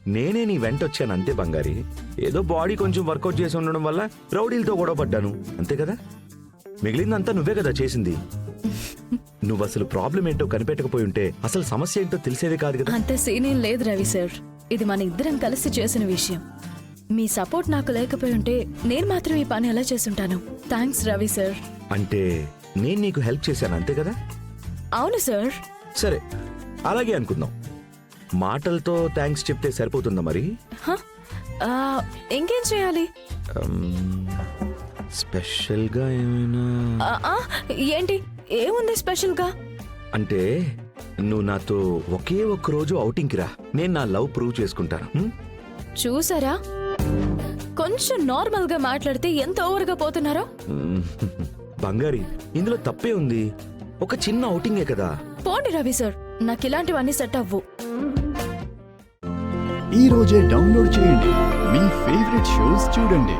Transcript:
నేనే నీ వెంట వచ్చాను అంతే బంగారి. ఏదో బాడీ కొంచెం వర్కౌట్ చేసి ఉండడం వల్ల రౌడీలతో గొడవ పడ్డాను అంతే కదా. మిగిలిందంతా నువ్వే కదా చేసింది. నువ్వు అసలు ప్రాబ్లం ఏంటో కనిపెట్టకపోయి ఉంటే అసలు సమస్య ఏంటో తెలిసేదే కాదు కదా. అంత సీన్ ఏం లేదు రవి సార్. ఇది మన ఇద్దరం కలిసి చేసిన విషయం. మీ సపోర్ట్ నాకు లేకపోయి ఉంటే నేను మాత్రం ఈ పని ఎలా చేసుంటాను. Thanks Ravi sir. అంటే నేను నీకు హెల్ప్ చేశాను అంతే కదా. అవును సార్. సరే అలాగే అనుకుందాం. మాటలతో థ్యాంక్స్ చెప్తే సరిపోతుందా మరి? హ? ఆ, ఇంకేం చేయాలి? స్పెషల్గా ఏమైనా ఏంటి? ఏముంది స్పెషల్ గా? అంటే నువ్వు నాతో ఒకే ఒక్క రోజు ఔటింగ్కి రా, నేను నా లవ్ ప్రూవ్ చేసుకుంటాను. చూసారా, కొంచెం నార్మల్ గా మాట్లాడితే ఎంత ఓవర్ గా పోతున్నారో. బంగారి, ఇందులో తప్పే ఉంది. ఒక చిన్న ఔటింగే కదా. పోండి రవి సార్, నాకు ఇలాంటివన్నీ సెట్ అవ్వు. ఈ రోజే డౌన్లోడ్ చేయండి, మీ ఫేవరెట్ షోస్ చూడండి.